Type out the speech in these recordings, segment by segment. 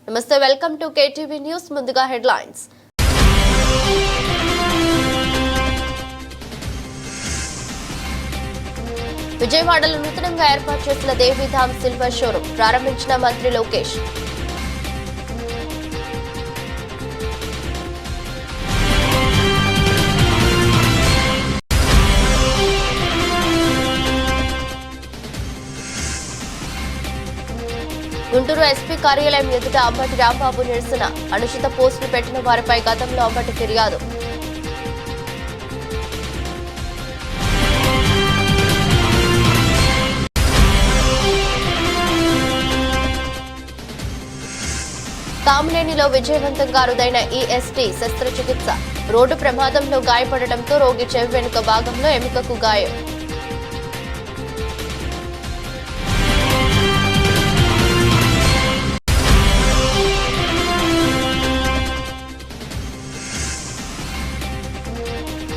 నమస్తే, welcome to KTV news. ముందుగా headlines. విజయవాడలో నూతనంగా ఏర్పాటు చేసిన దేవీధామ్ సిల్వర్ షోరూం ప్రారంభించిన మంత్రి లోకేష్. గుంటూరు ఎస్పీ కార్యాలయం ఎదుట అంబటి రాంబాబు నిరసన. అనుచిత పోస్టులు పెట్టిన వారిపై గతంలో అంబటి ఫిర్యాదు. కామినేనిలో విజయవంతంగా అరుదైన ఈఎస్టీ శస్త్రచికిత్స. రోడ్డు ప్రమాదంలో గాయపడటంతో రోగి చెవి వెనుక భాగంలో ఎముకకు గాయం.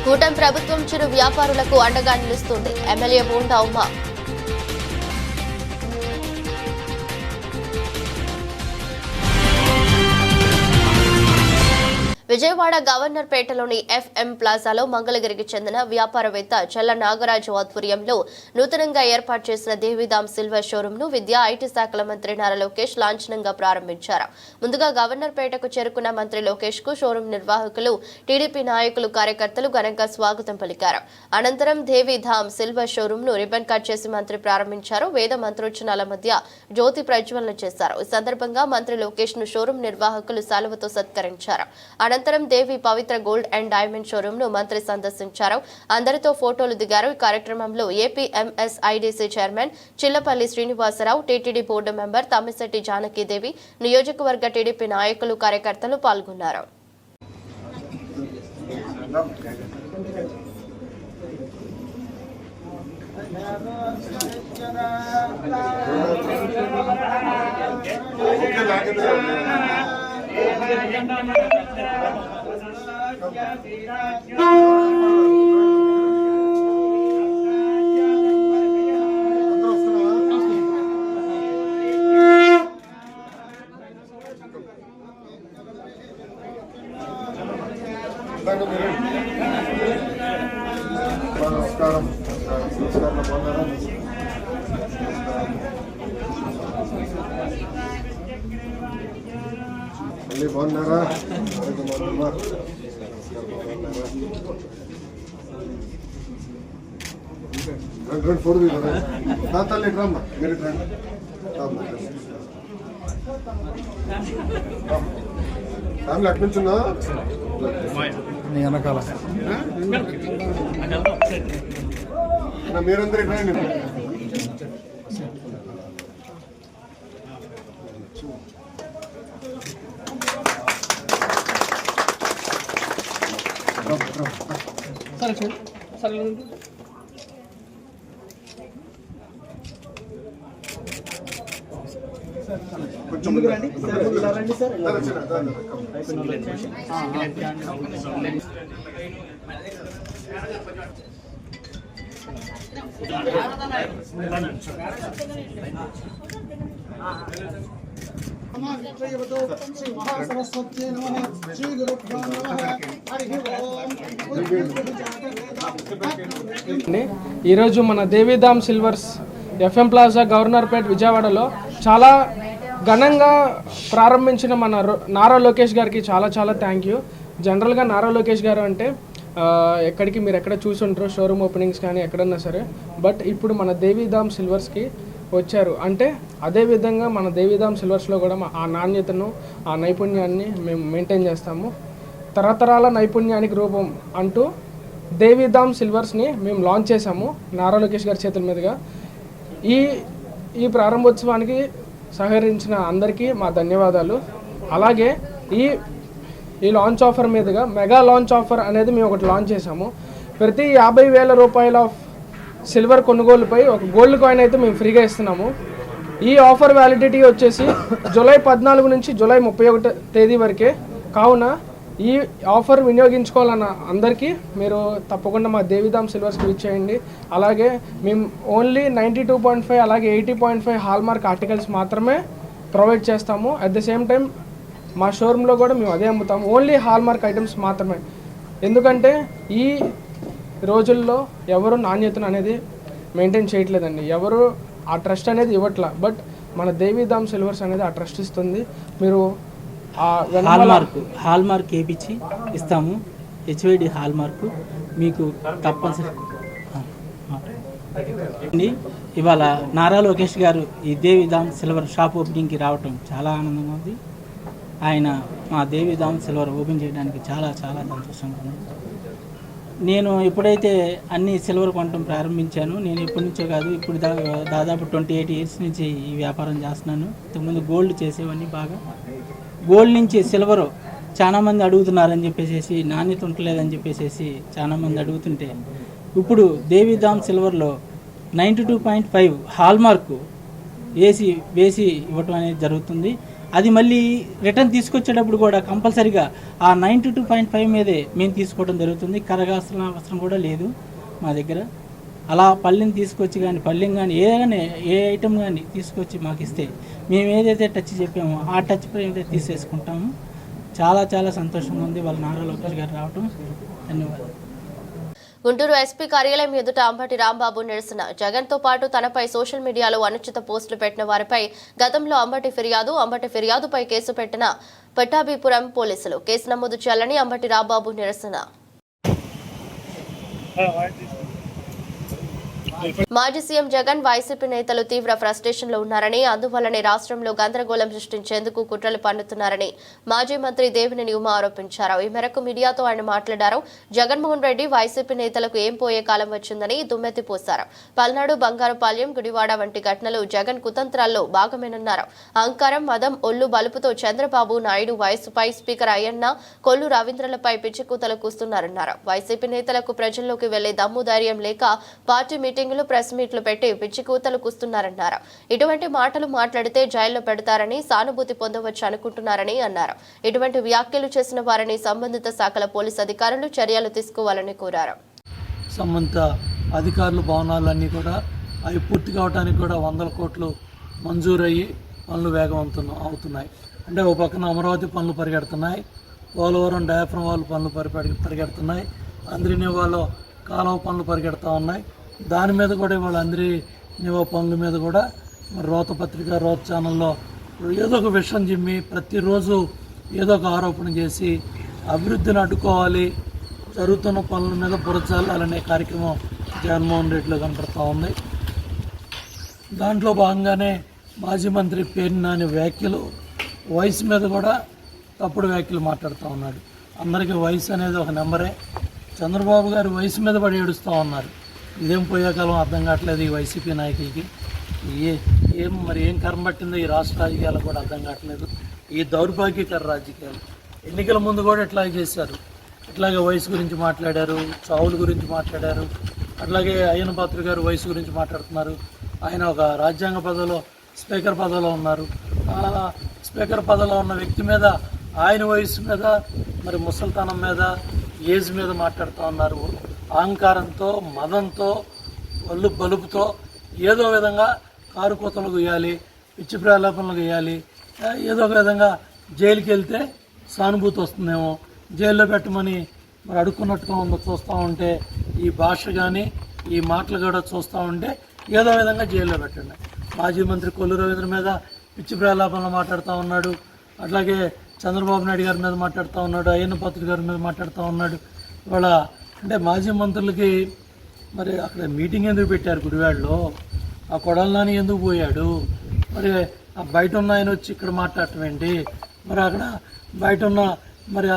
కూటమి ప్రభుత్వం చిరు వ్యాపారులకు అండగా నిలుస్తుంది. ఎమ్మెల్యే బోండా ఉమా. విజయవాడ గవర్నర్ పేటలోని ఎఫ్ఎం ప్లాజాలో మంగళగిరికి చెందిన వ్యాపారవేత్త చల్ల నాగరాజు ఆధ్వర్యంలో నూతనంగా ఏర్పాటు చేసిన దేవీధామ్ సిల్వర్ షోరూంను విద్యా ఐటీ శాఖల మంత్రి నారా లోకేష్ లాంఛనంగా ప్రారంభించారు. ముందుగా గవర్నర్ పేటకు చేరుకున్న మంత్రి లోకేష్ కు షోరూం నిర్వాహకులు, టీడీపీ నాయకులు, కార్యకర్తలు ఘనంగా స్వాగతం పలికారు. అనంతరం దేవీధామ్ సిల్వర్ షోరూంను రిబన్ కట్ చేసి మంత్రి ప్రారంభించారు. వేద మంత్రోచ్చరణల మధ్య జ్యోతి ప్రజ్వలన చేశారు. ఈ సందర్భంగా మంత్రి లోకేష్ ను షోరూం నిర్వాహకులు శాలువతో సత్కరించారు. అనంతరం Devi Pavitra gold and diamond showroom ను మంత్రి సందర్శించారు. అందరితో ఫోటోలు దిగారు. ఈ కార్యక్రమంలో APMSIDC chairman Chillapalli Srinivasarao, TTD board member Tammisetti Janakidevi, నియోజకవర్గ టీడీపీ నాయకులు, కార్యకర్తలు పాల్గొన్నారు. నమస్కారం. మళ్ళీ బాగున్నారా? రండి ఫోటో దిగుతారా? నా తల్లి రమ్మా, మీరు రండి. ఫ్యామిలీ అటు నుంచున్నా వెనకాల మీరందరూ రండి. కొంచెం ఈరోజు మన దేవీధామ్ సిల్వర్స్ ఎఫ్ఎం ప్లాజా గవర్నర్పేట్ విజయవాడలో చాలా ఘనంగా ప్రారంభించిన మన నారా లోకేష్ గారికి చాలా థ్యాంక్ యూ. జనరల్గా నారా లోకేష్ గారు అంటే ఎక్కడికి మీరు ఎక్కడ చూసుంటారో షోరూమ్ ఓపెనింగ్స్ కానీ ఎక్కడన్నా సరే, బట్ ఇప్పుడు మన దేవీధామ్ సిల్వర్స్కి వచ్చారు అంటే అదేవిధంగా మన దేవీధామ్ సిల్వర్స్లో కూడా ఆ నాణ్యతను, ఆ నైపుణ్యాన్ని మేము మెయింటైన్ చేస్తాము. తరతరాల నైపుణ్యానికి రూపం అంటూ దేవీధామ్ సిల్వర్స్ని మేము లాంచ్ చేశాము నారా లోకేష్ గారి చేతుల మీదుగా. ఈ ప్రారంభోత్సవానికి సహకరించిన అందరికీ మా ధన్యవాదాలు. అలాగే ఈ లాంచ్ ఆఫర్ మీదుగా మెగా లాంచ్ ఆఫర్ అనేది మేము ఒకటి లాంచ్ చేశాము. ప్రతి 50,000 రూపాయల సిల్వర్ కొనుగోలుపై ఒక గోల్డ్ కాయిన్ అయితే మేము ఫ్రీగా ఇస్తున్నాము. ఈ ఆఫర్ వ్యాలిడిటీ వచ్చేసి జూలై 14 నుంచి జూలై 31 తేదీ వరకే. కావున ఈ ఆఫర్ వినియోగించుకోవాలన్న అందరికీ మీరు తప్పకుండా మా దేవీధామ్ సిల్వర్స్కి ఇచ్చేయండి. అలాగే మేము ఓన్లీ 92.5 అలాగే 80.5 హాల్మార్క్ ఆర్టికల్స్ మాత్రమే ప్రొవైడ్ చేస్తాము. అట్ ద సేమ్ టైం మా షోరూంలో కూడా మేము అదే అమ్ముతాము, ఓన్లీ హాల్మార్క్ ఐటమ్స్ మాత్రమే. ఎందుకంటే ఈ రోజుల్లో ఎవరు నాణ్యతను అనేది మెయింటైన్ చేయట్లేదండి, ఎవరు ఆ ట్రస్ట్ అనేది ఇవ్వట్లా. బట్ మన దేవిధామ్ సిల్వర్స్ అనేది ఆ ట్రస్ట్ ఇస్తుంది. మీరు హాల్మార్క్ వేయించి ఇస్తాము, హెచ్వైడి హాల్మార్క్ మీకు తప్పనిసరి. ఇవాళ నారా లోకేష్ గారు ఈ దేవిధామ్ సిల్వర్ షాప్ ఓపెనింగ్కి రావటం చాలా ఆనందంగా ఉంది. ఆయన మా దేవిధామ్ సిల్వర్ ఓపెన్ చేయడానికి చాలా చాలా సంతోషంగా ఉంది. నేను ఎప్పుడైతే అన్ని సిల్వర్ కొనటం ప్రారంభించాను, నేను ఎప్పటి నుంచో కాదు, ఇప్పుడు దాదాపు 28 years నుంచి ఈ వ్యాపారం చేస్తున్నాను. ఇంతకుముందు గోల్డ్ చేసేవన్నీ బాగా, గోల్డ్ నుంచి సిల్వర్ చాలామంది అడుగుతున్నారని చెప్పేసి, నాణ్యత ఉండలేదని చెప్పేసి చాలామంది అడుగుతుంటే, ఇప్పుడు దేవిధామ్ సిల్వర్లో 92.5 హాల్మార్క్ వేసి ఇవ్వటం అనేది జరుగుతుంది. అది మళ్ళీ రిటర్న్ తీసుకొచ్చేటప్పుడు కూడా కంపల్సరీగా ఆ 92.5 మీదే మేము తీసుకోవడం జరుగుతుంది. కరగాల్సిన అవసరం కూడా లేదు మా దగ్గర. అలా పళ్ళెని తీసుకొచ్చి కానీ, పళ్ళెం కానీ ఏదైనా ఏ ఐటమ్ కానీ తీసుకొచ్చి మాకు ఇస్తే మేము ఏదైతే టచ్ చెప్పామో ఆ టచ్ అయితే తీసేసుకుంటాము. చాలా చాలా సంతోషంగా ఉంది వాళ్ళ నారా లోకేష్ గారు రావటం. ధన్యవాదాలు. గుంటూరు ఎస్పీ కార్యాలయం ఎదుట అంబటి రాంబాబు నిరసన. జగన్తో పాటు తనపై సోషల్ మీడియాలో అనుచిత పోస్టులు పెట్టిన వారిపై గతంలో అంబటి ఫిర్యాదుపై కేసు పెట్టిన పట్టాభిపురం పోలీసులు. కేసు నమోదు చేయాలని అంబటి రాంబాబు నిరసన. మాజీ సీఎం జగన్ వైసీపీ నేతలు తీవ్ర ఫ్రస్ట్రేషన్ లో ఉన్నారని, అందువల్లనే రాష్ట్రంలో గందరగోళం సృష్టించేందుకు కుట్రలు పన్నుతున్నారని మాజీ మంత్రి దేవినేని ఉమా ఆరోపించారు. ఈ మేరకు మీడియాతో ఆయన మాట్లాడారు. జగన్మోహన్ రెడ్డి వైసీపీ నేతలకు ఏం పోయే కాలం వచ్చిందని దుమ్మెత్తిపోశారు. పల్నాడు, బంగారుపాలెం, గుడివాడ వంటి ఘటనలు జగన్ కుతంత్రాల్లో భాగమేనన్నారు. అహంకారం, మదం, ఒళ్ళు బలుపుతో చంద్రబాబు నాయుడు వయసుపై స్పీకర్ అయ్యన్న, కొల్లు రవీంద్రలపై పిచ్చికూతలు కూస్తున్నారన్నారు. వైసీపీ నేతలకు ప్రజల్లోకి వెళ్లే దమ్ము ధైర్యం లేక పార్టీ మీటింగ్ ప్రెస్ మీట్లు పెట్టి పిచ్చి కూతలు కూస్తున్నారన్నారు. ఇటువంటి మాటలు మాట్లాడితే జైల్లో పెడతారని, సానుభూతి పొందవచ్చు అనుకుంటున్నారని అన్నారు. ఇటువంటి వ్యాఖ్యలు చేసిన వారిని సంబంధిత శాఖల పోలీసు అధికారులు చర్యలు తీసుకోవాలని కోరారు. సంబంధిత అధికారులు భవనాలన్నీ కూడా అవి పూర్తి కావడానికి కూడా 100 కోట్లు మంజూరయ్యి పనులు వేగవంతం అవుతున్నాయి. అంటే ఒక పక్కన అమరావతి పనులు పరిగెడుతున్నాయి, పోలవరం డయాఫ్రమ్ వాల్ పనులు పరిగెడుతున్నాయి, అందరినివాలో కాలువ పనులు పరిగెడుతూ ఉన్నాయి. దాని మీద కూడా ఇవాళ అందరి నివా పనుల మీద కూడా రోత పత్రిక, రోత ఛానల్లో ఏదో ఒక విషయం చిమ్మి ప్రతిరోజు ఏదో ఒక ఆరోపణ చేసి అభివృద్ధిని అడ్డుకోవాలి, జరుగుతున్న పనుల మీద బురచాలనే కార్యక్రమం జగన్మోహన్ రెడ్డిలో కనపడుతూ ఉంది. దాంట్లో భాగంగానే మాజీ మంత్రి పేర్ని నాని వ్యాఖ్యలు, వయసు మీద కూడా తప్పుడు వ్యాఖ్యలు మాట్లాడుతూ ఉన్నాడు. అందరికీ వయసు అనేది ఒక నెంబరే. చంద్రబాబు గారు వయసు మీద పడి ఏడుస్తూ ఉన్నారు. ఇదేం పోయేకాలం అర్థం కావట్లేదు ఈ వైసీపీ నాయకులకి. ఏం కర్మ పట్టిందో ఈ రాష్ట్ర రాజకీయాలు కూడా అర్థం కావట్లేదు. ఈ దౌర్భాగ్యకర రాజకీయాలు ఎన్నికల ముందు కూడా ఇట్లాగే చేశారు. ఇట్లాగే వయసు గురించి మాట్లాడారు, చావుల గురించి మాట్లాడారు. అట్లాగే అయ్యన్న పాత్ర గారు వయసు గురించి మాట్లాడుతున్నారు. ఆయన ఒక రాజ్యాంగ పదవిలో స్పీకర్ పదవిలో ఉన్నారు. స్పీకర్ పదవిలో ఉన్న వ్యక్తి మీద ఆయన వయసు మీద, మరి ముసలితనం మీద, ఏజ్ మీద మాట్లాడుతూ ఉన్నారు. అహంకారంతో, మదంతో, ఒళ్ళు బలుపుతో ఏదో విధంగా కారు కోతలు గీయాలి, పిచ్చి ప్రలాపనలు గీయాలి, ఏదో ఒక విధంగా జైలుకి వెళ్తే సానుభూతి వస్తుందేమో, జైల్లో పెట్టమని మరి అడుక్కున్నట్టుగా ఉందో చూస్తూ ఉంటే, ఈ భాష కానీ ఈ మాటలు కూడా చూస్తూ ఉంటే ఏదో విధంగా జైల్లో పెట్టండి. మాజీ మంత్రి కొల్లు రవీంద్ర మీద పిచ్చి ప్రలాపనలు మాట్లాడుతూ ఉన్నాడు. అట్లాగే చంద్రబాబు నాయుడు గారి మీద మాట్లాడుతూ ఉన్నాడు, అయ్యన్న పాత్ర గారి మీద మాట్లాడుతూ ఉన్నాడు. ఇవాళ అంటే మాజీ మంత్రులకి మరి అక్కడ మీటింగ్ ఎందుకు పెట్టారు గుడివాడలో? ఆ కొడాలని ఎందుకు పోయాడు? మరి ఆ బయట ఉన్న ఆయన వచ్చి ఇక్కడ మాట్లాడటం ఏంటి? మరి అక్కడ బయట ఉన్న మరి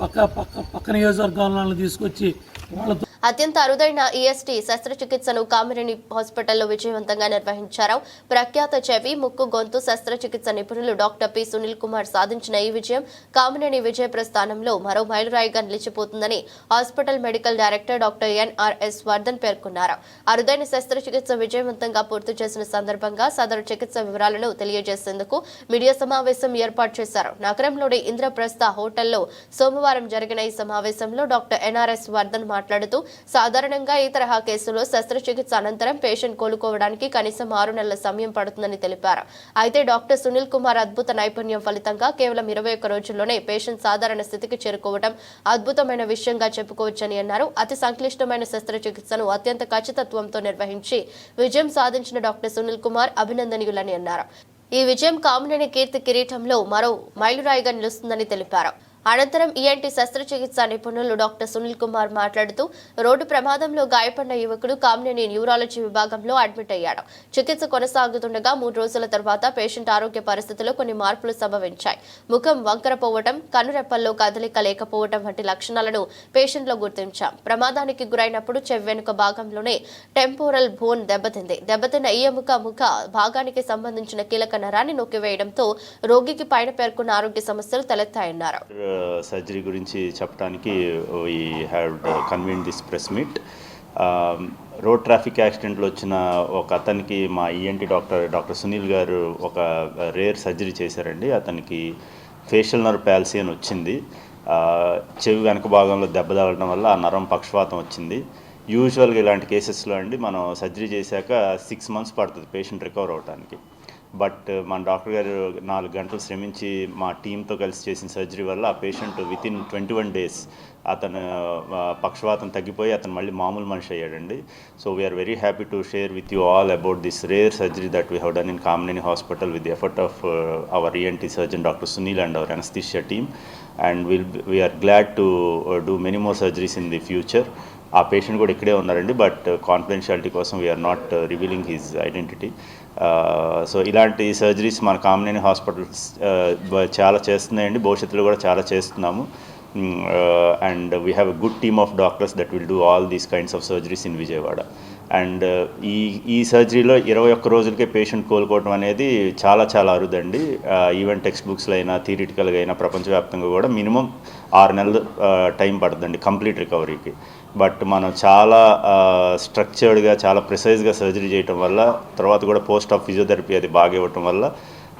పక్క నియోజకవర్గాలను తీసుకొచ్చి వాళ్ళతో అత్యంత అరుదైన ఈఎస్టీ శస్త్రచికిత్సను కామినేని హాస్పిటల్లో విజయవంతంగా నిర్వహించారు. ప్రఖ్యాత చెవి, ముక్కు, గొంతు శస్త్రచికిత్స నిపుణులు డాక్టర్ పి సునీల్ కుమార్ సాధించిన ఈ విజయం కామినేని విజయ ప్రస్థానంలో మరో మైలురాయిగా నిలిచిపోతుందని hospital medical director doctor NRS Vardhan పేర్కొన్నారు. అరుదైన శస్త్రచికిత్స విజయవంతంగా పూర్తి చేసిన సందర్భంగా సదరు చికిత్స వివరాలను తెలియజేసేందుకు మీడియా సమావేశం ఏర్పాటు చేశారు. నగరంలోని ఇంద్రప్రస్థ హోటల్లో సోమవారం జరిగిన ఈ సమావేశంలో డాక్టర్ ఎన్ఆర్ఎస్ వర్ధన్ మాట్లాడుతూ సాధారణంగా ఈ తరహా కేసులో శస్త్రచికిత్స అనంతరం పేషెంట్ కోలుకోవడానికి కనీసం 6 నెలల సమయం పడుతుందని తెలిపారు. అయితే డాక్టర్ సునీల్ కుమార్ అద్భుత నైపుణ్యం ఫలితంగా కేవలం 21 రోజుల్లోనే పేషెంట్ సాధారణ స్థితికి చేరుకోవడం అద్భుతమైన విషయంగా చెప్పుకోవచ్చని అన్నారు. అతి సంక్లిష్టమైన శస్త్రచికిత్సను అత్యంత ఖచ్చితత్వంతో నిర్వహించి విజయం సాధించిన డాక్టర్ సునీల్ కుమార్ అభినందనీయులని అన్నారు. ఈ విజయం కామినేని కీర్తి కిరీటంలో మరో మైలురాయిగా నిలుస్తుందని తెలిపారు. అనంతరం ఈఎన్టీ శస్త్రచికిత్స నిపుణులు డాక్టర్ సునీల్ కుమార్ మాట్లాడుతూ రోడ్డు ప్రమాదంలో గాయపడిన యువకుడు కామినేని న్యూరాలజీ విభాగంలో అడ్మిట్ అయ్యాడు. చికిత్స కొనసాగుతుండగా 3 రోజుల తర్వాత పేషెంట్ ఆరోగ్య పరిస్థితిలో కొన్ని మార్పులు సంభవించాయి. ముఖం వంకరపోవటం, కనురెప్పల్లో కదలిక లేకపోవటం వంటి లక్షణాలను పేషెంట్లో గుర్తించాం. ప్రమాదానికి గురైనప్పుడు చెవి వెనుక భాగంలోనే టెంపోరల్ బోన్ దెబ్బతింది. దెబ్బతిన్న ఈ ముఖ భాగానికి సంబంధించిన కీలక నరాన్ని నొక్కివేయడంతో రోగికి పైన పేర్కొన్న ఆరోగ్య సమస్యలు తలెత్తాయన్నారు. సర్జరీ గురించి చెప్పడానికి we have convene this press meet. Road traffic యాక్సిడెంట్లో వచ్చిన ఒక అతనికి మా ఈఎన్టీ డాక్టర్ సునీల్ గారు ఒక రేర్ సర్జరీ చేశారండి. అతనికి ఫేషియల్ నర్వ్ ప్యాల్సీ అని వచ్చింది. చెవి వెనక భాగంలో దెబ్బ తగలడం వల్ల ఆ నరం పక్షవాతం వచ్చింది. యూజువల్గా ఇలాంటి కేసెస్లో అండి మనం సర్జరీ చేశాక 6 months పడుతుంది పేషెంట్ రికవర్ అవడానికి. బట్ మన డాక్టర్ గారు 4 గంటలు శ్రమించి మా టీంతో కలిసి చేసిన సర్జరీ వల్ల ఆ పేషెంట్ వితిన్ 21 days అతను పక్షవాతం తగ్గిపోయి అతను మళ్ళీ మామూలు మనిషి అయ్యాడండి. So we are very happy to share with you all about this rare surgery that we have done in Kamineni hospital with the effort of our ENT surgeon doctor Sunil and our anaesthesia team. And we are glad to do many more surgeries in the future. ఆ patient కూడా ఇక్కడే ఉన్నారండి, but confidentiality కోసం we are not revealing his identity. So ఇలాంటి surgeries మన Kamineni hospitals చాలా చేస్తున్నాయండి, భవిష్యత్తులో కూడా చాలా చేస్తున్నాము. And we have a good team of doctors that will do all these kinds of surgeries in Vijayawada. And ఈ సర్జరీలో 21 రోజులకే పేషెంట్ కోలుకోవడం అనేది చాలా చాలా అరుదండి. ఈవెన్ టెక్స్ట్ బుక్స్లో అయినా థియరిటికల్గా అయినా ప్రపంచవ్యాప్తంగా కూడా మినిమం 6 నెలలు టైం పడుతుందండి కంప్లీట్ రికవరీకి. బట్ మనం చాలా స్ట్రక్చర్డ్గా చాలా ప్రిసైజ్గా సర్జరీ చేయటం వల్ల, తర్వాత కూడా పోస్ట్ ఆఫ్ ఫిజియోథెరపీ అది బాగా ఇవ్వటం వల్ల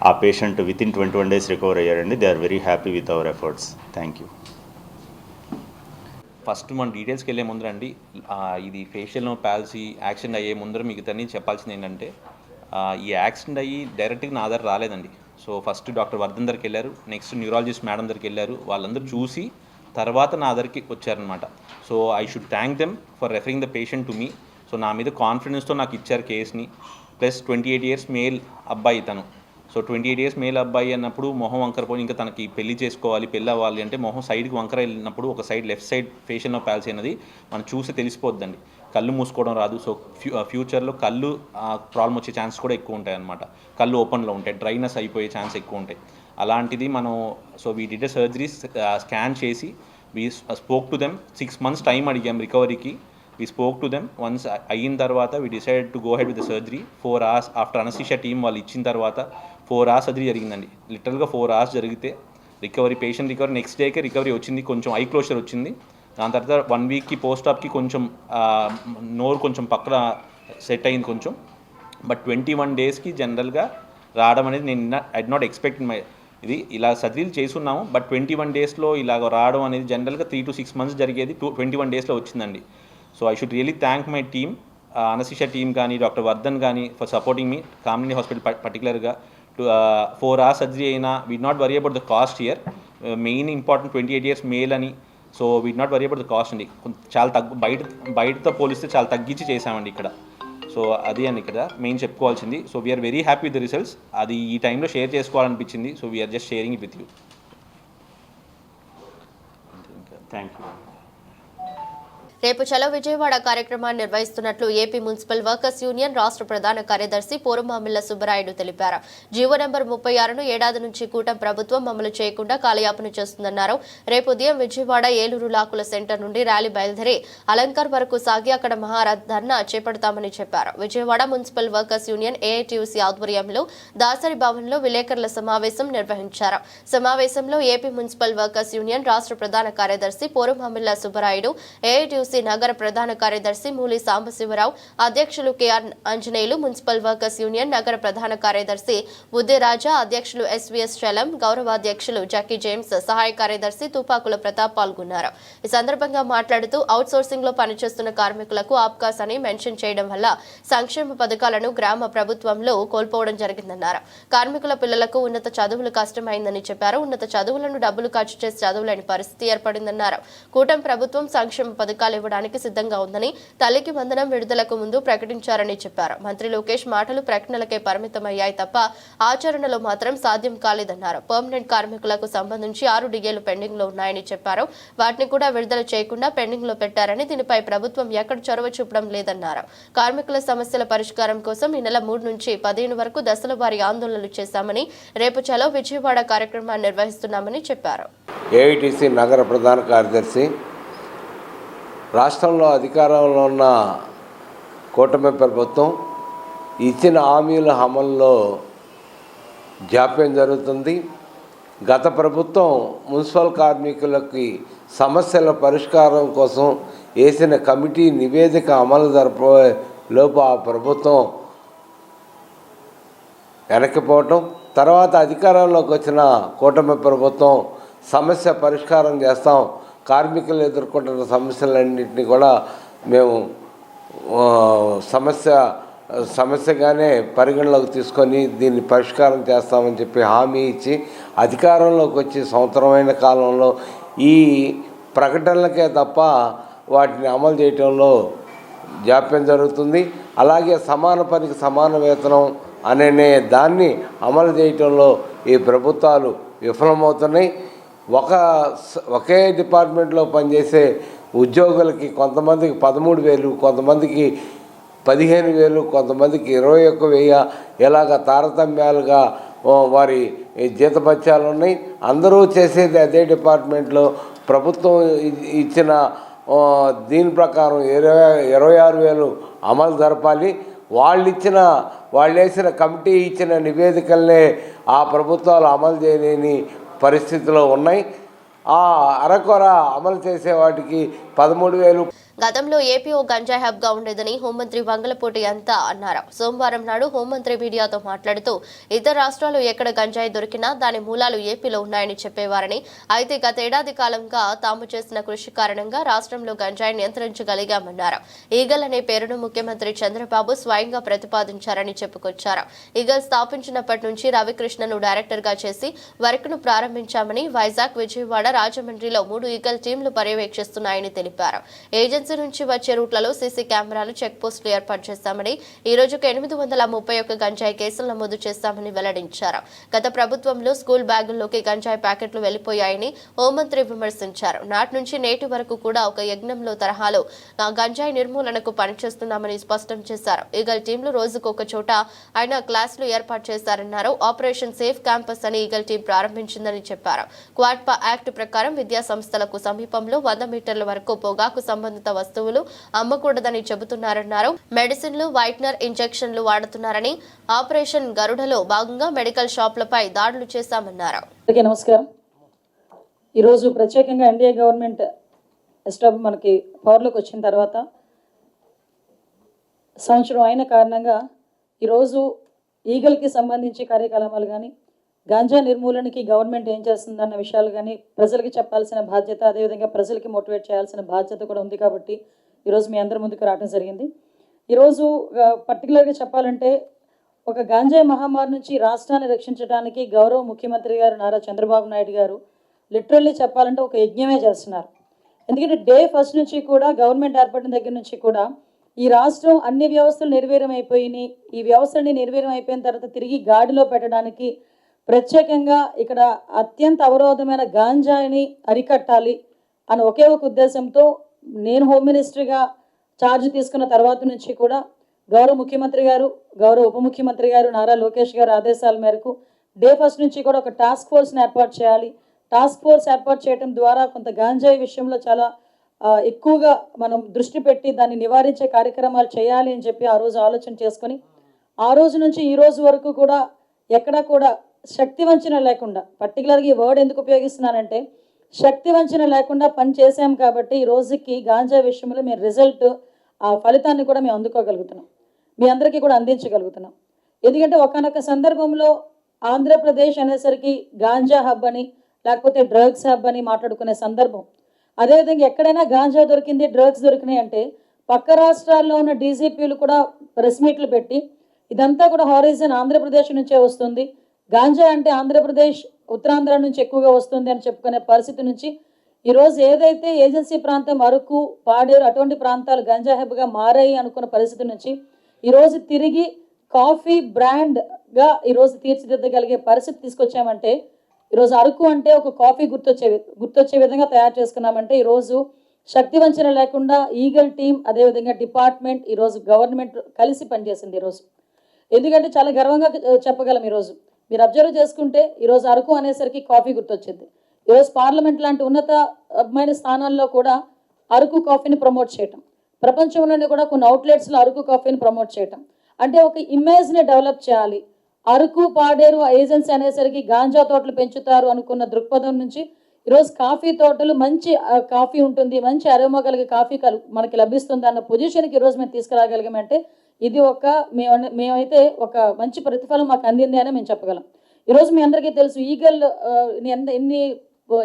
ఆ పేషెంట్ వితిన్ 21 days రికవర్ అయ్యారండి. They are very happy with our efforts. Thank you. First మన డీటెయిల్స్కి వెళ్ళే ముందరండి, ఇది ఫేషియల్ ప్యాల్సీ యాక్సిడెంట్ అయ్యే ముందర మీకు ఇతన్ని చెప్పాల్సింది ఏంటంటే, ఈ యాక్సిడెంట్ అయ్యి డైరెక్ట్గా నా దగ్గర రాలేదండి. సో ఫస్ట్ డాక్టర్ వర్ధన్ దగ్గరికి వెళ్ళారు, నెక్స్ట్ న్యూరాలజిస్ట్ మేడం దగ్గరికి వెళ్ళారు. వాళ్ళందరూ చూసి తర్వాత నా దగ్గరికి వచ్చారనమాట. So I should thank them for referring the patient to me. So నా మీద కాన్ఫిడెన్స్తో నాకు ఇచ్చారు కేసుని. ప్లస్ 28 years మేల్ అబ్బాయి తను. సో 28 years మేల్ అబ్బాయి అన్నప్పుడు మొహం వంకరపోయి ఇంకా తనకి పెళ్లి చేసుకోవాలి, పెళ్ళి అవ్వాలి అంటే మొహం సైడ్కి వంకర వెళ్ళినప్పుడు ఒక side left side facial nerve palsy అనేది మనం చూసి తెలిసిపోద్దండి. కళ్ళు మూసుకోవడం రాదు. సో ఫ్యూచర్లో కళ్ళు ప్రాబ్లం వచ్చే ఛాన్స్ కూడా ఎక్కువ ఉంటాయి అన్నమాట. కళ్ళు ఓపెన్లో ఉంటాయి, డ్రైనెస్ అయిపోయే ఛాన్స్ ఎక్కువ ఉంటాయి. అలాంటిది మనం we did a surgery, scan చేసి we spoke to them. 6 months time అడిగాం రికవరీకి. We spoke to them. Once అయిన తర్వాత we decide to go head with the surgery. 4 hours after anaesthesia team వాళ్ళు ఇచ్చిన తర్వాత 4 hours సర్జరీ జరిగిందండి. లిటరల్గా 4 hours జరిగితే recovery, patient recovery, next decay recovery వచ్చింది. కొంచెం ఐ క్లోజర్ వచ్చింది. దాని తర్వాత 1 weekకి పోస్ట్ ఆప్కి కొంచెం నోరు కొంచెం పక్కన సెట్ అయింది కొంచెం. బట్ 21 daysకి జనరల్గా రావడం అనేది నేను I did not expect my ఇది ఇలా సర్జరీలు చేసున్నాము. బట్ 21 daysలో ఇలాగ రావడం అనేది జనరల్గా 3 to 6 months జరిగేది 21 daysలో వచ్చిందండి. So I should really thank my team, anaesthesia team కానీ, డాక్టర్ వర్ధన్ కానీ for supporting me. Kamineni hospital పర్టికులర్గా 4 hours సర్జరీ అయినా we not worry about the cost here. Main important 28 years male అని. So we not worry about the cost అండి. చాలా బయటతో పోలిస్తే చాలా తగ్గించి చేసామండి ఇక్కడ. సో అది అని ఇక్కడ మెయిన్ చెప్పుకోవాల్సింది. So we are very happy with the results. అది ఈ టైంలో షేర్ చేసుకోవాలనిపించింది. So we are just sharing it with you. Thank you. రేపు చలో విజయవాడ కార్యక్రమాన్ని నిర్వహిస్తున్నట్లు ఏపీ మున్సిపల్ వర్కర్స్ యూనియన్ రాష్ట్ర ప్రధాన కార్యదర్శి పోరుమామిళ్ల సుబ్బరాయుడు తెలిపారు. జీవో నెంబర్ 36ను ఏడాది నుంచి కూటమి ప్రభుత్వం అమలు చేయకుండా కాలయాపన చేస్తుందన్నారు. రేపు ఉదయం విజయవాడ ఏలూరు లాకుల సెంటర్ నుండి ర్యాలీ బయలుదేరి అలంకార్ వరకు సాగి అక్కడ మహాధర్నా చేపడతామని చెప్పారు. Vijayawada municipal workers union AITUC ఆధ్వర్యంలో దాసరి భవన్లో విలేకరుల సమావేశం నిర్వహించారు. సమావేశంలో ఏపీ మున్సిపల్ వర్కర్స్ యూనియన్ రాష్ట్ర ప్రధాన కార్యదర్శి పోరుమామిళ్ల సుబ్బరాయుడు, ఏఐటీయూసీ ఏఐటీయూసీ నగర ప్రధాన కార్యదర్శి మూలి సాంబశివరావు, అధ్యక్షులు KR Anjaneyulu, municipal workers union నగర ప్రధాన కార్యదర్శి బుద్ధిరాజా, అధ్యక్షులు ఎస్వీఎస్ చలం, గౌరవాధ్యక్షులు జక్కీ జేమ్స్, సహాయ కార్యదర్శి తుపాకుల ప్రతాప్ పాల్గొన్నారు. ఈ సందర్భంగా మాట్లాడుతూ అవుట్ సోర్సింగ్ లో పనిచేస్తున్న కార్మికులకు ఆప్కాస్ అని మెన్షన్ చేయడం వల్ల సంక్షేమ పథకాలను గ్రామ ప్రభుత్వంలో కోల్పోవడం జరిగిందన్నారు. కార్మికుల పిల్లలకు ఉన్నత చదువులు కష్టమైందని చెప్పారు. ఉన్నత చదువులను డబ్బులు ఖర్చు చేసి చదువులేని పరిస్థితి ఏర్పడిందన్నారు. కూటమి ప్రభుత్వం సంక్షేమ పథకాలు ఇవ్వడానికి సిద్ధంగా ఉందని తల్లికి వందనం విడుదలకు ముందు ప్రకటించారని చెప్పారు. మంత్రి లోకేష్ మాటలు ప్రకటనలకే పరిమితమయ్యాయి తప్ప ఆచరణలో మాత్రం సాధ్యం కాలేదన్నారు. పర్మనెంట్ కార్మికులకు సంబంధించి 6 డిఏలు పెండింగ్ లో ఉన్నాయని చెప్పారు. వాటిని కూడా విడుదల చేయకుండా పెండింగ్ లో పెట్టారని, దీనిపై ప్రభుత్వం ఎక్కడ చొరవ చూపడం లేదన్నారు. కార్మికుల సమస్యల పరిష్కారం కోసం ఈ నెల 3 నుంచి 15 వరకు దశల వారీ ఆందోళనలు చేశామని, రేపు చలో విజయవాడ కార్యక్రమాన్ని నిర్వహిస్తున్నామని చెప్పారు. ఏఐటీసీ నగర ప్రధాన కార్యదర్శి. రాష్ట్రంలో అధికారంలో ఉన్న కూటమి ప్రభుత్వం ఇచ్చిన హామీల అమల్లో జాప్యం జరుగుతుంది. గత ప్రభుత్వం మున్సిపల్ కార్మికులకి సమస్యల పరిష్కారం కోసం వేసిన కమిటీ నివేదిక అమలు జరిపే లోపు ఆ ప్రభుత్వం వెనక్కిపోవటం, తర్వాత అధికారంలోకి వచ్చిన కూటమి ప్రభుత్వం సమస్య పరిష్కారం చేస్తాం, కార్మికులు ఎదుర్కొంటున్న సమస్యలన్నింటినీ కూడా మేము సమస్యగానే పరిగణలోకి తీసుకొని దీన్ని పరిష్కారం చేస్తామని చెప్పి హామీ ఇచ్చి అధికారంలోకి వచ్చి సంవత్సరమైన కాలంలో ఈ ప్రకటనలకే తప్ప వాటిని అమలు చేయటంలో జాప్యం జరుగుతుంది. అలాగే సమాన పనికి సమాన వేతనం అనే దాన్ని అమలు చేయటంలో ఈ ప్రభుత్వాలు విఫలమవుతున్నాయి. ఒకే డిపార్ట్మెంట్లో పనిచేసే ఉద్యోగులకి కొంతమందికి 13,000, కొంతమందికి 15,000, కొంతమందికి 21,000 ఇలాగ తారతమ్యాలుగా వారి జీతభత్యాలు ఉన్నాయి. అందరూ చేసేది అదే డిపార్ట్మెంట్లో. ప్రభుత్వం ఇచ్చిన దీని ప్రకారం 26,000 అమలు జరపాలి. వాళ్ళు వేసిన కమిటీ ఇచ్చిన నివేదికలనే ఆ ప్రభుత్వాలు అమలు చేయలేని పరిస్థితిలో ఉన్నాయి. ఆ అరకొర అమలు చేసే వాటికి 13,000. గతంలో ఏపీ ఓ గంజాయి హబ్ గా ఉండేదని హోంమంత్రి వంగలపూడి అంతా అన్నారు. సోమవారం నాడు హోంమంత్రి మీడియాతో మాట్లాడుతూ ఇతర రాష్ట్రాలు ఎక్కడ గంజాయి దొరికినా దాని మూలాలు ఏపీలో ఉన్నాయని చెప్పేవారని, అయితే గత ఏడాది కాలంగా తాము చేసిన కృషి కారణంగా రాష్ట్రంలో గంజాయి నియంత్రించగలిగామన్నారు. ఈగల్ అనే పేరును ముఖ్యమంత్రి చంద్రబాబు స్వయంగా ప్రతిపాదించారని చెప్పుకొచ్చారు. ఈగల్ స్థాపించినప్పటి నుంచి రవికృష్ణను డైరెక్టర్ గా చేసి వర్క్ ను ప్రారంభించామని, వైజాగ్, విజయవాడ, రాజమండ్రిలో 3 ఈగల్ టీంలు పర్యవేక్షిస్తున్నాయని తెలిపారు. ఏజెన్సీ నుంచి వచ్చే రూట్లలో సీసీ కెమెరాలు, చెక్ పోస్టులు ఏర్పాటు చేశామని, ఈ రోజుకు 831 గంజాయి కేసులు నమోదు చేశామని వెల్లడించారు. గత ప్రభుత్వంలో స్కూల్ బ్యాగుల్లోకి గంజాయి ప్యాకెట్లు వెళ్లిపోయాయని హోంమంత్రి విమర్శించారు. నాటి నుంచి నేటి వరకు కూడా ఒక యజ్ఞంలో తరహాలో గంజాయి నిర్మూలనకు పనిచేస్తున్నామని స్పష్టం చేశారు. ఈగల్ టీంలు రోజుకు ఒక చోట ఆయన క్లాసులు ఏర్పాటు చేశారన్నారు. ఆపరేషన్ సేఫ్ క్యాంపస్ అని ఈగల్ టీం ప్రారంభించిందని చెప్పారు. క్వాడ్పా యాక్ట్ ప్రకారం విద్యా సంస్థలకు సమీపంలో 100 మీటర్ల వరకు పొగాకు సంబంధిత వస్తువులు అమ్మకూడదని చెబుతున్నారన్నారు. మెడిసిన్లు, వైట్నర్ ఇంజెక్షన్లు వాడుతున్నారని, ఆపరేషన్ గరుడలో భాగంగా మెడికల్ షాపులపై దాడులు చేశామన్నారు. నమస్కారం. ఈరోజు ప్రత్యేకంగా ఎన్డీఏ గవర్నమెంట్ మనకి పవర్లోకి వచ్చిన తర్వాత సంవత్సరం అయిన కారణంగా ఈరోజు ఈగల్కి సంబంధించి కార్యకలాపాలు కానీ, గాంజా నిర్మూలనకి గవర్నమెంట్ ఏం చేస్తుందన్న విషయాలు కానీ ప్రజలకి చెప్పాల్సిన బాధ్యత, అదేవిధంగా ప్రజలకి మోటివేట్ చేయాల్సిన బాధ్యత కూడా ఉంది. కాబట్టి ఈరోజు మీ అందరి ముందుకు రావడం జరిగింది. ఈరోజు పర్టికులర్గా చెప్పాలంటే ఒక గాంజాయి మహమ్మారి నుంచి రాష్ట్రాన్ని రక్షించడానికి గౌరవ ముఖ్యమంత్రి గారు నారా చంద్రబాబు నాయుడు గారు లిటరల్లీ చెప్పాలంటే ఒక యజ్ఞమే చేస్తున్నారు. ఎందుకంటే డే ఫస్ట్ నుంచి కూడా గవర్నమెంట్ ఏర్పడిన దగ్గర నుంచి కూడా ఈ రాష్ట్రం అన్ని వ్యవస్థలు నిర్వీర్యం అయిపోయినాయి. ఈ వ్యవస్థని నిర్వీర్యం అయిపోయిన తర్వాత తిరిగి గాడిలో పెట్టడానికి ప్రత్యేకంగా ఇక్కడ అత్యంత అవరోధమైన గాంజాయిని అరికట్టాలి అని ఒకే ఒక ఉద్దేశంతో నేను హోమ్ మినిస్టర్గా ఛార్జ్ తీసుకున్న తర్వాత నుంచి కూడా గౌరవ ముఖ్యమంత్రి గారు, గౌరవ ఉప ముఖ్యమంత్రి గారు నారా లోకేష్ గారు ఆదేశాల మేరకు డే ఫస్ట్ నుంచి కూడా ఒక టాస్క్ ఫోర్స్ని ఏర్పాటు చేయాలి. టాస్క్ ఫోర్స్ ఏర్పాటు చేయడం ద్వారా కొంత గాంజాయి విషయంలో చాలా ఎక్కువగా మనం దృష్టి పెట్టి దాన్ని నివారించే కార్యక్రమాలు చేయాలి అని చెప్పి ఆ రోజు ఆలోచన చేసుకొని ఆ రోజు నుంచి ఈ రోజు వరకు కూడా ఎక్కడా కూడా శక్తి వంచన లేకుండా, పర్టికులర్గా ఈ వర్డ్ ఎందుకు ఉపయోగిస్తున్నానంటే శక్తి వంచన లేకుండా పని చేసాం కాబట్టి ఈ రోజుకి గాంజా విషయంలో మేము రిజల్ట్ ఆ ఫలితాన్ని కూడా మేము అందుకోగలుగుతున్నాం, మీ అందరికీ కూడా అందించగలుగుతున్నాం. ఎందుకంటే ఒకానొక సందర్భంలో ఆంధ్రప్రదేశ్ అనేసరికి గాంజా హబ్ అని లేకపోతే డ్రగ్స్ హబ్ అని మాట్లాడుకునే సందర్భం. అదేవిధంగా ఎక్కడైనా గాంజా దొరికింది, డ్రగ్స్ దొరికినాయి అంటే పక్క రాష్ట్రాల్లో ఉన్న డీజీపీలు కూడా ప్రెస్ మీట్లు పెట్టి ఇదంతా కూడా హారిజన్ ఆంధ్రప్రదేశ్ నుంచే వస్తుంది, గాంజా అంటే ఆంధ్రప్రదేశ్ ఉత్తరాంధ్ర నుంచి ఎక్కువగా వస్తుంది అని చెప్పుకునే పరిస్థితి నుంచి ఈరోజు ఏదైతే ఏజెన్సీ ప్రాంతం అరకు, పాడేరు అటువంటి ప్రాంతాలు గంజా హబ్గా మారాయి అనుకున్న పరిస్థితి నుంచి ఈరోజు తిరిగి కాఫీ బ్రాండ్గా ఈరోజు తీర్చిదిద్దగలిగే పరిస్థితి తీసుకొచ్చామంటే ఈరోజు అరకు అంటే ఒక కాఫీ గుర్తొచ్చే విధంగా తయారు చేసుకున్నామంటే ఈరోజు శక్తి వంచన లేకుండా ఈగల్ టీం అదేవిధంగా డిపార్ట్మెంట్ ఈరోజు గవర్నమెంట్ కలిసి పనిచేసింది ఈరోజు. ఎందుకంటే చాలా గర్వంగా చెప్పగలం. ఈరోజు మీరు అబ్జర్వ్ చేసుకుంటే ఈరోజు అరకు అనేసరికి కాఫీ గుర్తొచ్చింది. ఈరోజు పార్లమెంట్ లాంటి ఉన్నతమైన స్థానాల్లో కూడా అరకు కాఫీని ప్రమోట్ చేయటం, ప్రపంచంలోనే కూడా కొన్ని అవుట్లెట్స్లో అరకు కాఫీని ప్రమోట్ చేయటం అంటే ఒక ఇమేజ్ని డెవలప్ చేయాలి. అరకు, పాడేరు ఏజెన్సీ అనేసరికి గాంజా తోటలు పెంచుతారు అనుకున్న దృక్పథం నుంచి ఈరోజు కాఫీ తోటలు మంచి కాఫీ ఉంటుంది, మంచి అరోమా కలిగే కాఫీ మనకి లభిస్తుంది అన్న పొజిషన్కి ఈరోజు మేము తీసుకురాగలిగామంటే ఇది మేమైతే ఒక మంచి ప్రతిఫలం మాకు అందింది అని మేము చెప్పగలం. ఈరోజు మీ అందరికీ తెలుసు ఈగల్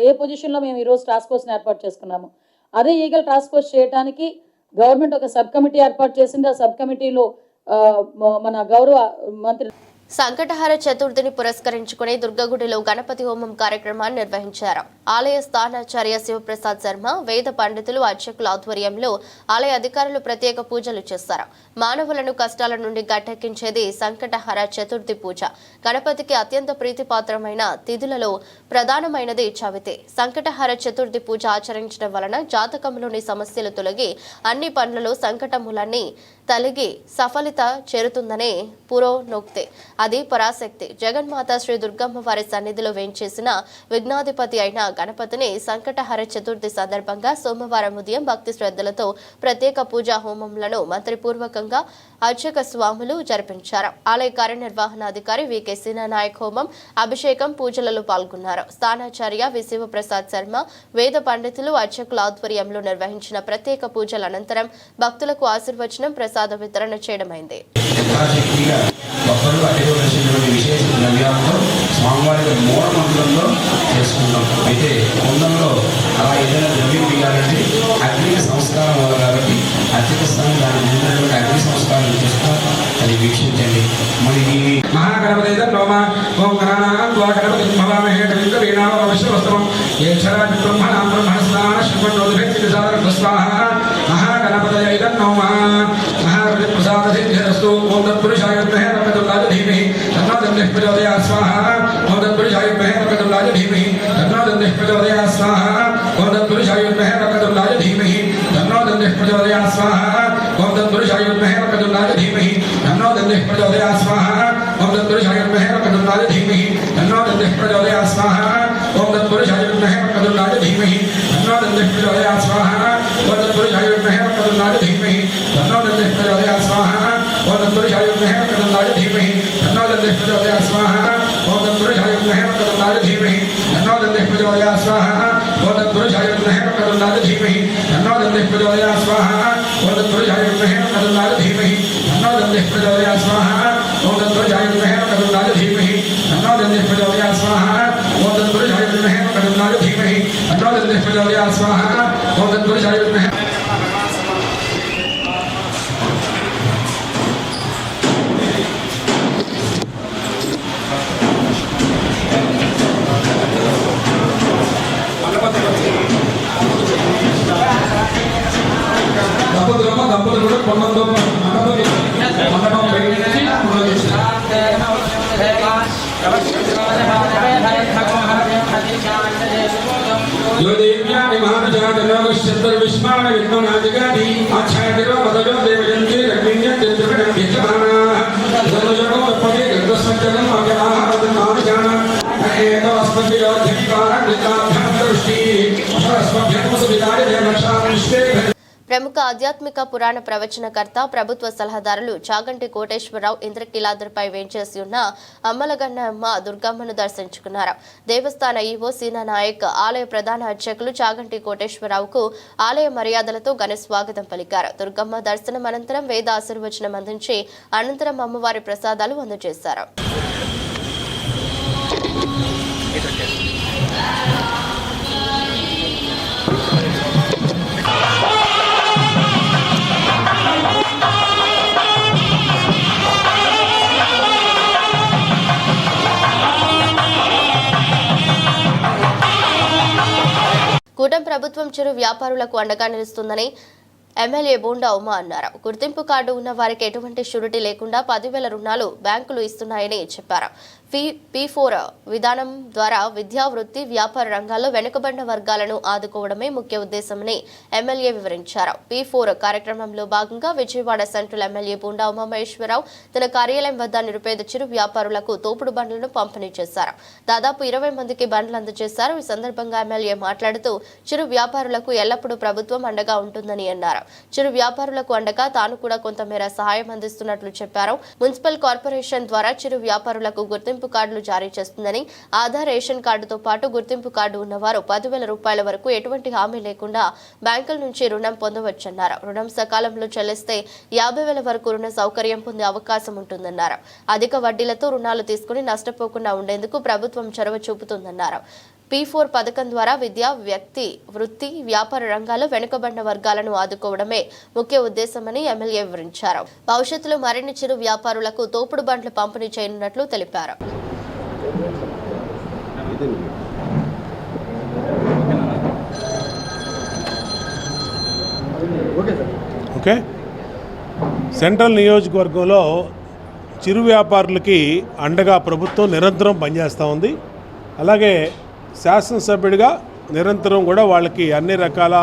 ఏ పొజిషన్లో మేము ఈరోజు టాస్క్ ఫోర్స్ని ఏర్పాటు చేసుకున్నాము. అదే ఈగల్ టాస్క్ ఫోర్స్ చేయడానికి గవర్నమెంట్ ఒక సబ్ కమిటీ ఏర్పాటు చేసింది. ఆ సబ్ కమిటీలో మన గౌరవ మంత్రి సంకటహార చతుర్థిని పురస్కరించుకుని దుర్గగుడిలో గణపతి హోమం కార్యక్రమాన్ని నిర్వహించారు. ఆలయ స్థానాచార్య శివప్రసాద్ శర్మ, వేద పండితులు, అర్చకుల ఆధ్వర్యంలో ఆలయ అధికారులు ప్రత్యేక పూజలు చేశారు. మానవులను కష్టాల నుండి గట్టెక్కించేది సంకటహార చతుర్థి పూజ. గణపతికి అత్యంత ప్రీతిపాత్రమైన తిథులలో ప్రధానమైనది చవితి. సంకటహార చతుర్థి పూజ ఆచరించడం వలన జాతకంలోని సమస్యలు తొలగి అన్ని పనులలో సంకటములన్నీ తలిగి సఫలిత చేరుతుందనే పురోనోక్తే. అది పరాశక్తి. జగన్మాత శ్రీ దుర్గమ్మ వారి సన్నిధిలో వేంచేసిన విఘ్నాధిపతి అయిన గణపతిని సంకటహర చతుర్థి సందర్భంగా సోమవారం ఉదయం భక్తి శ్రద్ధలతో ప్రత్యేక పూజా హోమంలను మంత్రిపూర్వకంగా అర్చక స్వాములు జరిపించారు. ఆలయ కార్యనిర్వహణాధికారి వికే నాయక్ హోమం, అభిషేకం, పూజలలో పాల్గొన్నారు. స్థానాచార్య వి శివప్రసాద్ శర్మ, వేద పండితులు, అర్చకుల ఆధ్వర్యంలో నిర్వహించిన ప్రత్యేక పూజల అనంతరం భక్తులకు ఆశీర్వచనం, ప్రసాద వితరణ చేయడమైంది. స్వామివారి మూల మంత్రంలో చేసుకుంటాం. అయితే కుందంలో అలా ఏదైనా ద్రవ్యం వేయాలంటే అగ్ని సంస్కారం వల్ల కాబట్టి అర్చక స్థానం దాని ముందు అగ్ని సంస్కారం చేస్తారు. అది వీక్షించండి. మరి ఈ మహాగణపతి ప్రసాద సిద్ధిరస్తు. ఓం తత్పురుషాయ విద్మహే వక్రతుండాయ ధీమహి తన్నో దండః ప్రచోదయాత్ స్వాహా. ఓం తత్పురుషాయ విద్మహే వక్రతుండాయ ధీమహి తన్నో దండః ప్రచోదయాత్ స్వాహా. ఓం తత్పురుషాయ విద్మహే వక్రతుండాయ ధీమహి తన్నో దండః ప్రచోదయాత్ స్వాహా. ఓం తత్పురుషాయ విద్మహే వక్రతుండాయ ధీమహి తన్నో దండః ప్రచోదయాత్ స్వాహా. ఓం తత్పురుషాయ విద్మహే వక్రతుండాయ ధీమహి తన్నో దండః ప్రచోదయాత్ స్వాహా. ఓం తత్పురుషాయ విద్మహే వక్రతుండాయ ధీమహి తన్నో దండః ప్రచోదయాత్ స్వాహా. ఓం తత్పురుషాయ విద్మహే వక్రతుండాయ ధీమహి తన్నో దండః ప్రచోదయాత్ స్వాహా. ఓం తత్పురుషాయ విద్మహే వక్రతుండాయ ధీమహి తన్నో దండః ప్రచోదయాత్ స్వాహా. ఓం తత్పురుషాయ విద్మహే వక్రతుండాయ ధీమహి తన్నో దండః ప్రచోదయాత్ స్వాహా. ఓం తత్పురుషాయ విద్మహే వక్రతుండాయ ధీమహి తన్నో దండః ప్రచోదయాత్ స్వాహా. ఓం తత్పురుషాయ విద్మహే వక్రతుండాయ ధీమహి తన్నో దండః ప్రచోదయాత్ స్వాహా. ఓం తత్పురుషాయ విద్మహే వక్రతుండాయ ధీమహి తన్నో దండః ప్రచోదయాత్ స్వాహా. ఓం తత్పురుషాయ విద్మహే వక్రతుండాయ ధీమహి తన్నో దండః ప్రచోదయాత్ స్వాహా. ఓం తత్పురుషాయ విద్మహే దంపతులు కూడా కొండంతో మండపం ప్రముఖ ఆధ్యాత్మిక పురాణ ప్రవచనకర్త ప్రభుత్వ సలహాదారులు చాగంటి కోటేశ్వరరావు ఇంద్రకీలాద్రిపై వేంచేసి ఉన్న అమ్మలగన్నమ్మ దుర్గమ్మను దర్శించుకున్నారు. దేవస్థాన ఈవో సీనా నాయక్, ఆలయ ప్రధాన అర్చకులు చాగంటి కోటేశ్వరరావుకు ఆలయ మర్యాదలతో ఘన స్వాగతం పలికారు. దుర్గమ్మ దర్శనం అనంతరం వేద ఆశీర్వచనం అందించి అనంతరం అమ్మవారి ప్రసాదాలు అందజేశారు. కూటమి ప్రభుత్వం చిరు వ్యాపారులకు అండగా నిలుస్తుందని ఎమ్మెల్యే బోండా ఉమా అన్నారు. గుర్తింపు కార్డు ఉన్న వారికి ఎటువంటి షూరిటీ లేకుండా 10,000 రుణాలు బ్యాంకులు ఇస్తున్నాయని చెప్పారు. P4 విధానం ద్వారా విద్యా, వృత్తి, వ్యాపార రంగాల్లో వెనుకబడిన వర్గాలను ఆదుకోవడమే ముఖ్య ఉద్దేశమని ఎమ్మెల్యే వివరించారు. P4 కార్యక్రమంలో భాగంగా విజయవాడ సెంట్రల్ ఎమ్మెల్యే బోండా ఉమామహేశ్వరరావు తన కార్యాలయం వద్ద నిరుపేద చిరు వ్యాపారులకు తోపుడు బండ్లను పంపిణీ చేశారు. దాదాపు 20 మందికి బండ్లు అందజేశారు. ఈ సందర్భంగా ఎమ్మెల్యే మాట్లాడుతూ చిరు వ్యాపారులకు ఎల్లప్పుడూ ప్రభుత్వం అండగా ఉంటుందని అన్నారు. చిరు వ్యాపారులకు అండగా తాను కూడా కొంతమేర సహాయం అందిస్తున్నట్లు చెప్పారు. మున్సిపల్ కార్పొరేషన్ ద్వారా చిరు వ్యాపారులకు గుర్తింపు కార్డులు జారీ చేస్తుందని, ఆధార్, రేషన్ కార్డుతో పాటు గుర్తింపు కార్డు ఉన్నవారు 10,000 రూపాయల వరకు ఎటువంటి హామీ లేకుండా బ్యాంకుల నుంచి రుణం పొందవచ్చన్నారు. రుణం సకాలంలో చెల్లిస్తే 50,000 వరకు రుణ సౌకర్యం పొందే అవకాశం ఉంటుందన్నారు. అధిక వడ్డీలతో రుణాలు తీసుకుని నష్టపోకుండా ఉండేందుకు ప్రభుత్వం చొరవ చూపుతుందన్నారు. P4 పథకం ద్వారా విద్య, వ్యక్తి, వృత్తి, వ్యాపార రంగాల్లో వెనుకబడిన వర్గాలను ఆదుకోవడమే ముఖ్య ఉద్దేశమని ఎమ్మెల్యే వివరించారు. భవిష్యత్తులో మరిన్ని చిరు వ్యాపారులకు తోపుడు బండ్లు పంపిణీ చేయనున్నట్లు తెలిపారు. ఓకే, సెంట్రల్ నియోజకవర్గంలో చిరు వ్యాపారులకి అండగా ప్రభుత్వం నిరంతరం పనిచేస్తూ ఉంది. అలాగే శాసనసభ్యుడిగా నిరంతరం కూడా వాళ్ళకి అన్ని రకాల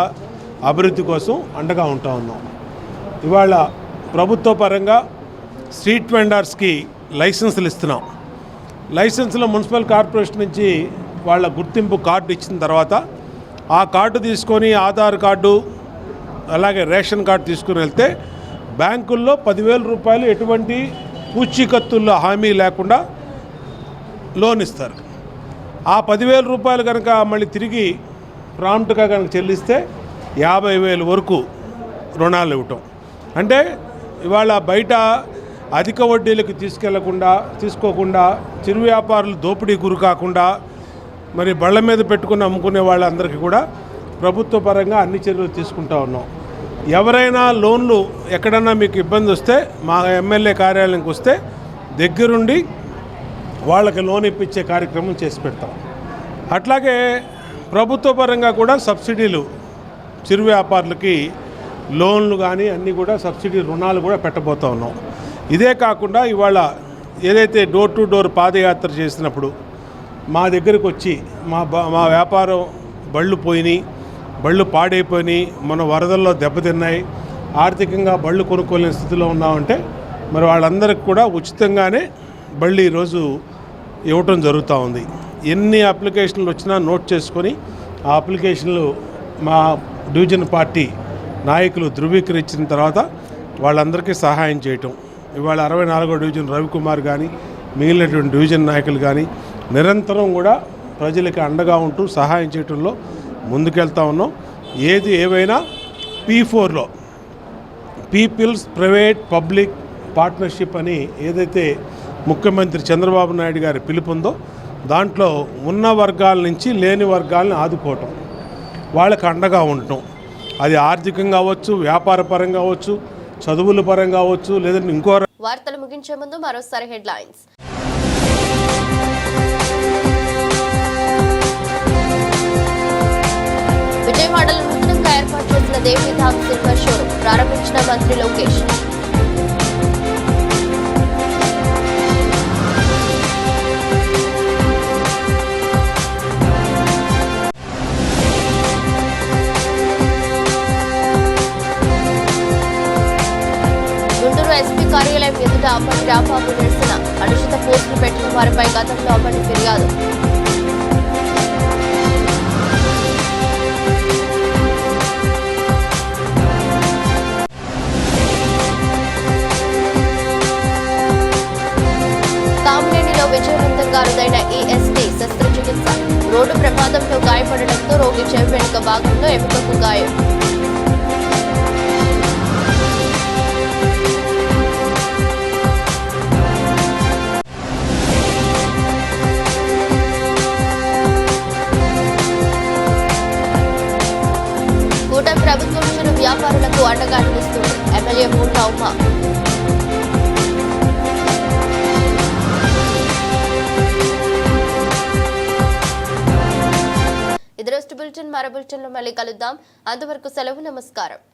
అభివృద్ధి కోసం అండగా ఉంటా ఉన్నాం. ఇవాళ ప్రభుత్వ పరంగా స్ట్రీట్ వెండర్స్కి లైసెన్సులు ఇస్తున్నాం. లైసెన్సులో మున్సిపల్ కార్పొరేషన్ నుంచి వాళ్ళ గుర్తింపు కార్డు ఇచ్చిన తర్వాత ఆ కార్డు తీసుకొని ఆధార్ కార్డు అలాగే రేషన్ కార్డు తీసుకుని వెళ్తే బ్యాంకుల్లో 10,000 రూపాయలు ఎటువంటి పూచీకత్తుల్లో హామీ లేకుండా లోన్ ఇస్తారు. ఆ 10,000 రూపాయలు కనుక మళ్ళీ తిరిగి ప్రాంప్ట్గా కనుక చెల్లిస్తే 50,000 వరకు రుణాలు ఇవ్వటం. అంటే ఇవాళ బయట అధిక వడ్డీలకు తీసుకోకుండా చిరు వ్యాపారులు దోపిడీ గురి కాకుండా మరి బళ్ళ మీద పెట్టుకుని అమ్ముకునే వాళ్ళందరికీ కూడా ప్రభుత్వ పరంగా అన్ని చర్యలు తీసుకుంటా ఉన్నాం. ఎవరైనా లోన్లు ఎక్కడన్నా మీకు ఇబ్బంది వస్తే మా ఎమ్మెల్యే కార్యాలయానికి వస్తే దగ్గరుండి వాళ్ళకి లోన్ ఇప్పించే కార్యక్రమం చేసి పెడతాం. అట్లాగే ప్రభుత్వ పరంగా కూడా సబ్సిడీలు చిరు వ్యాపారులకి లోన్లు కానీ అన్నీ కూడా సబ్సిడీ రుణాలు కూడా పెట్టబోతూ ఉన్నాం. ఇదే కాకుండా ఇవాళ ఏదైతే డోర్ టు డోర్ పాదయాత్ర చేసినప్పుడు మా దగ్గరికి వచ్చి మా వ్యాపారం బళ్ళు పోయినాయి, బళ్ళు పాడైపోయినాయి, మన వరదల్లో దెబ్బతిన్నాయి, ఆర్థికంగా బళ్ళు కొనుక్కోలేని స్థితిలో ఉన్నామంటే మరి వాళ్ళందరికీ కూడా ఉచితంగానే బళ్ళు ఈరోజు ఇవ్వటం జరుగుతూ ఉంది. ఎన్ని అప్లికేషన్లు వచ్చినా నోట్ చేసుకొని ఆ అప్లికేషన్లు మా డివిజన్ పార్టీ నాయకులు ధృవీకరించిన తర్వాత వాళ్ళందరికీ సహాయం చేయటం. ఇవాళ 64వ డివిజన్ రవికుమార్ కానీ మిగిలినటువంటి డివిజన్ నాయకులు కానీ నిరంతరం కూడా ప్రజలకి అండగా ఉంటూ సహాయం చేయటంలో ముందుకెళ్తా ఉన్నాం. ఏవైనా P4లో పీపుల్స్ ప్రైవేట్ పబ్లిక్ పార్ట్నర్షిప్ అని ఏదైతే ముఖ్యమంత్రి చంద్రబాబు నాయుడు గారి పిలుపుందో దాంట్లో ఉన్న వర్గాల నుంచి లేని వర్గాలను ఆదుకోవటం, వాళ్ళకి అండగా ఉండటం. అది ఆర్థికంగా అవ్వచ్చు, వ్యాపార పరంగా అవ్వచ్చు, చదువుల పరంగా అవ్వచ్చు, లేదంటే ఇంకో. వార్తలు ముగించే ముందు మరోసారి హెడ్లైన్స్. విజయవాడలో నూతనంగా ఏర్పాటు చేసిన దేవీధామ్ సిల్వర్ షోరూమ్ ప్రారంభించిన మంత్రి లోకేష్. గుంటూరు ఎస్పీ కార్యాలయం ఎదుట అప్పటి రాంబాబు నిరసన. అనుచిత పోస్టులు పెట్టిన వారిపై గతంలో అప్పటి ఫిర్యాదు. రోడ్డు ప్రమాదంలో గాయపడడంతో రోగి చెవి వెనుక భాగంలో ఎముకకు గాయం. కూటమి ప్రభుత్వం చిరు వ్యాపారులకు అండగా నిలుస్తుంది ఎమ్మెల్యే మూర్తా ఉమా. ఇది రోజు బులెటిన్. మరో బులెటిన్లో మళ్ళీ కలుద్దాం. అంతవరకు సెలవు. నమస్కారం.